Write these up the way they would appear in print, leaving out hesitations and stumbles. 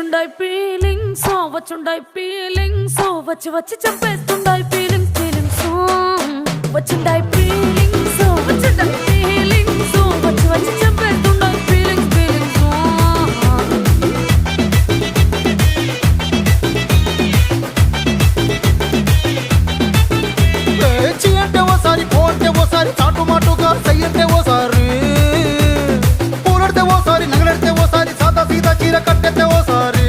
వచ్చుండాయి feelings వచ్చుండాయి feelings వచ్చి వచ్చి చంపేస్తుండాయి feelings feelings వచ్చుండాయి feelings వచ్చుండాయి feelings వచ్చి వచ్చి చంపేస్తుండాయి ఫీలింగ్స్ ఫీలింగ్స్ చీ అంటే ఓసారి పో అంటే ఓసారి చాటు మాటుగా సై అంటే ఓసారి పూలడితే ఓసారి నగలడితే ఓసారి సాదా సీదా చీర కట్టెత్తే ఓసారి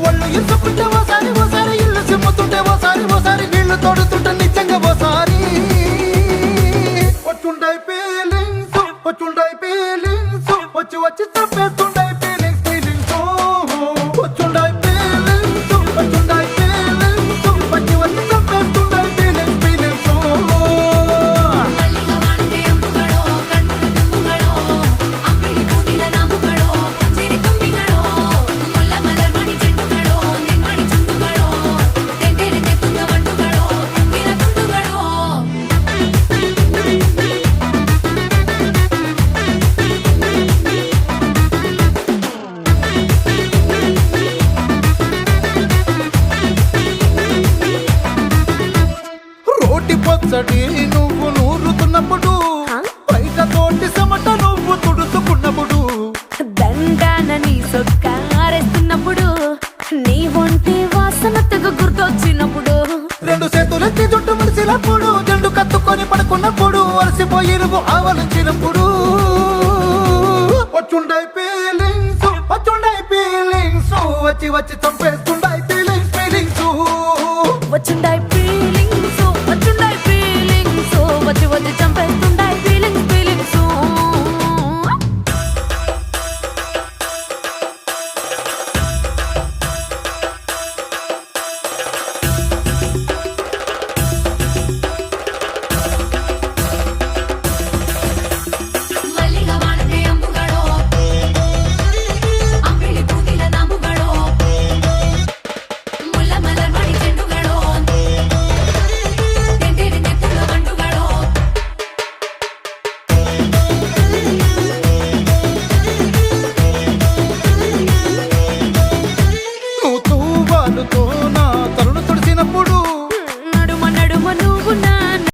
ఒళ్ళు ఇసుకుంటే ఓసారి ఓసారి ఇల్లు సిమ్ముతుంటే ఓసారి ఓసారి నీళ్లు తోడుతుంటే నిజంగా ఓసారి వచ్చుండాయి ఫీలింగ్స్ వచ్చుండాయి ఫీలింగ్స్ వచ్చి వచ్చి తప్పేస్తుండాయి ఫీలింగ్స్ ఫీలింగ్స్ వచ్చుండాయి ఫీలింగ్స్ వచ్చుండాయి ఫీలింగ్స్ వచ్చి వచ్చి తప్పేస్తుండాయి ఫీలింగ్స్ ఫీలింగ్స్ రోటి పచ్చడి నువ్వు నూరుతున్నప్పుడు బయట తోటి సమట నువ్వు తుడుచుకున్నప్పుడు దండాన నీ సొక్కారేస్తున్నప్పుడు నీ ఒంటి వాసన తెగ గుర్తొచ్చినప్పుడు రెండు చేతులెత్తి జుట్టు ముడిసినప్పుడు జండు కత్తుకొని పడుకున్నప్పుడు అలసిపోయి నువ్వు ఆవలించినప్పుడు వచ్చుండాయి ఫీలింగ్స్ వచ్చుండాయి ఫీలింగ్స్ వచ్చి వచ్చి చంపేస్తుండాయి ఫీలింగ్స్ ఫీలింగ్స్ వచ్చుండాయి ఫీలింగ్స్ వచ్చుండాయి ఫీలింగ్స్ వచ్చి వచ్చి చంపేస్తుండాయి ఫీలింగ్స్ ఫీలింగ్స్ నువ్వు తూవాలుతో నా తల